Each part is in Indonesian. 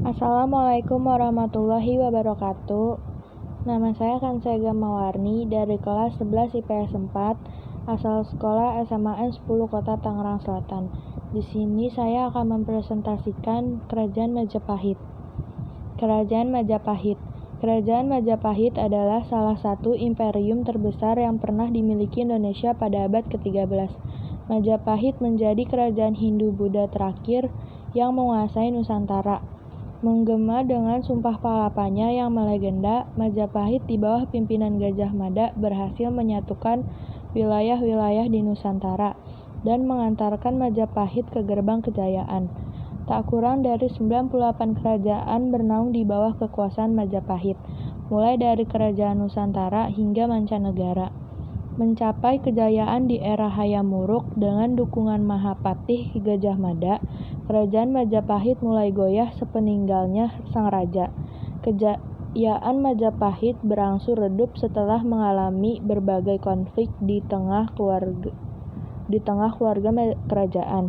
Assalamualaikum warahmatullahi wabarakatuh. Nama saya Kansega Mawarni dari kelas 11 IPS 4, asal sekolah SMAN 10 Kota Tangerang Selatan. Di sini saya akan mempresentasikan Kerajaan Majapahit. Kerajaan Majapahit. Kerajaan Majapahit adalah salah satu imperium terbesar yang pernah dimiliki Indonesia pada abad ke-13. Majapahit menjadi kerajaan Hindu-Buddha terakhir yang menguasai Nusantara. Menggema dengan sumpah palapanya yang melegenda, Majapahit di bawah pimpinan Gajah Mada berhasil menyatukan wilayah-wilayah di Nusantara dan mengantarkan Majapahit ke gerbang kejayaan. Tak kurang dari 98 kerajaan bernaung di bawah kekuasaan Majapahit, mulai dari kerajaan Nusantara hingga mancanegara. Mencapai kejayaan di era Hayam Wuruk dengan dukungan Mahapatih Gajah Mada, kerajaan Majapahit mulai goyah sepeninggalnya sang raja. Kejayaan Majapahit berangsur redup setelah mengalami berbagai konflik di tengah keluarga kerajaan.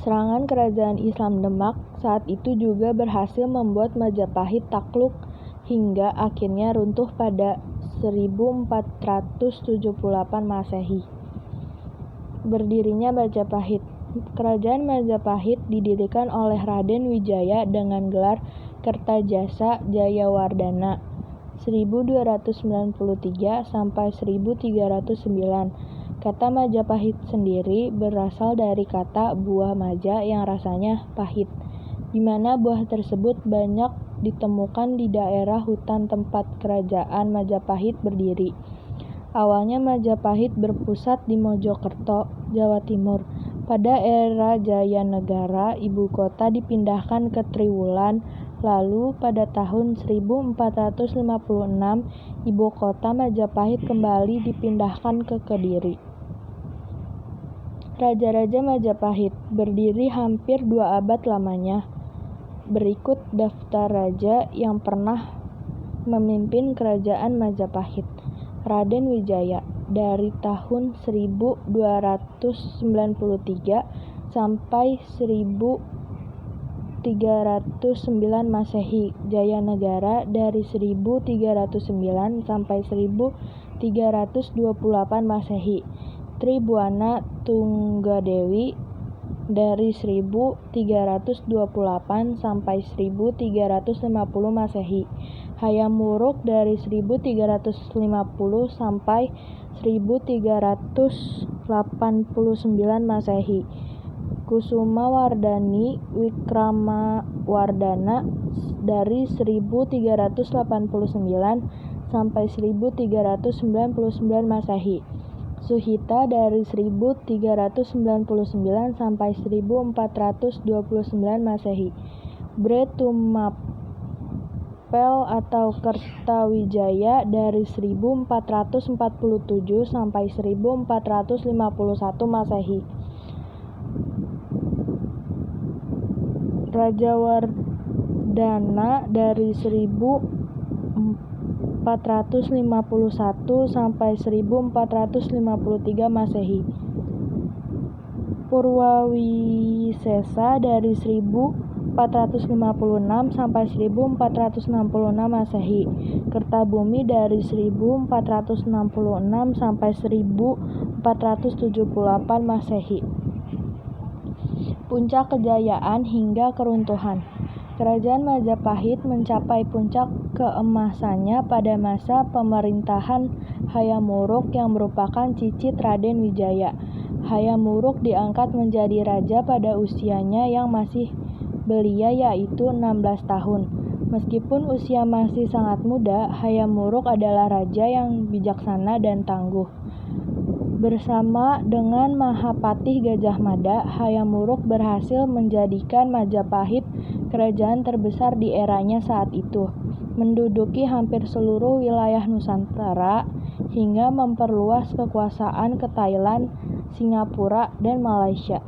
Serangan kerajaan Islam Demak saat itu juga berhasil membuat Majapahit takluk hingga akhirnya runtuh pada 1478 Masehi. Berdirinya Majapahit. Kerajaan Majapahit didirikan oleh Raden Wijaya dengan gelar Kertajasa Jayawardhana 1293 sampai 1309. Kata Majapahit sendiri berasal dari kata buah maja yang rasanya pahit, di mana buah tersebut banyak ditemukan di daerah hutan tempat kerajaan Majapahit berdiri. Awalnya Majapahit berpusat di Mojokerto, Jawa Timur. Pada era Jaya Negara, ibu kota dipindahkan ke Triwulan. Lalu pada tahun 1456, ibu kota Majapahit kembali dipindahkan ke Kediri. Raja-raja Majapahit berdiri hampir 2 abad lamanya. Berikut daftar raja yang pernah memimpin kerajaan Majapahit. Raden Wijaya dari tahun 1293 sampai 1309 Masehi. Jaya Negara dari 1309 sampai 1328 Masehi. Tribhuwana Tunggadewi dari 1328 sampai 1350 Masehi. Hayam Wuruk dari 1350 sampai 1389 Masehi. Kusumawardhani Wikramawardhana dari 1389 sampai 1399 Masehi. Suhita dari 1399 sampai 1429 Masehi. Bretumapel atau Kertawijaya dari 1447 sampai 1451 Masehi. Rajawardhana dari 1451 sampai 1453 Masehi. Purwawisesa dari 1456 sampai 1466 Masehi. Kertabumi dari 1466 sampai 1478 Masehi. Puncak kejayaan hingga keruntuhan. Kerajaan Majapahit mencapai puncak keemasannya pada masa pemerintahan Hayam Wuruk yang merupakan cicit Raden Wijaya. Hayam Wuruk diangkat menjadi raja pada usianya yang masih belia, yaitu 16 tahun. Meskipun usia masih sangat muda, Hayam Wuruk adalah raja yang bijaksana dan tangguh. Bersama dengan Mahapatih Gajah Mada, Hayam Wuruk berhasil menjadikan Majapahit kerajaan terbesar di eranya saat itu, menduduki hampir seluruh wilayah Nusantara hingga memperluas kekuasaan ke Thailand, Singapura, dan Malaysia.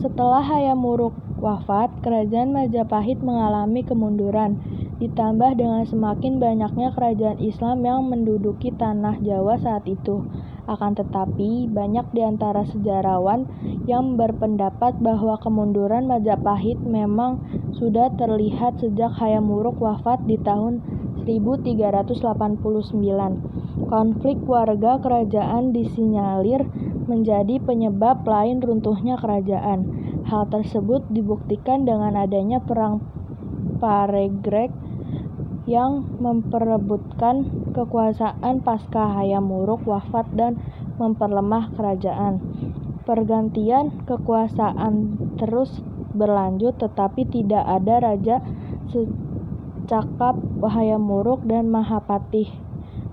Setelah Hayam Wuruk wafat, kerajaan Majapahit mengalami kemunduran, ditambah dengan semakin banyaknya kerajaan Islam yang menduduki tanah Jawa saat itu. Akan tetapi, banyak di antara sejarawan yang berpendapat bahwa kemunduran Majapahit memang sudah terlihat sejak Hayam Wuruk wafat di tahun 1389. Konflik warga kerajaan disinyalir menjadi penyebab lain runtuhnya kerajaan. Hal tersebut dibuktikan dengan adanya perang Paregreg yang memperebutkan kekuasaan pasca Hayam Wuruk wafat dan memperlemah kerajaan. Pergantian kekuasaan terus berlanjut, tetapi tidak ada raja secakap Hayam Wuruk dan Mahapatih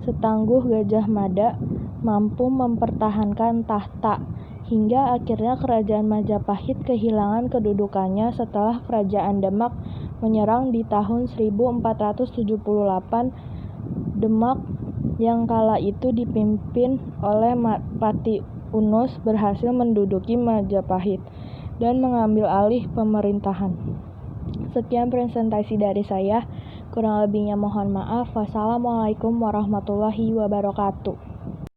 setangguh Gajah Mada mampu mempertahankan tahta, hingga akhirnya kerajaan Majapahit kehilangan kedudukannya setelah kerajaan Demak menyerang di tahun 1478. Demak yang kala itu dipimpin oleh Pati Unus berhasil menduduki Majapahit dan mengambil alih pemerintahan. Sekian presentasi dari saya, kurang lebihnya mohon maaf. Wassalamualaikum warahmatullahi wabarakatuh.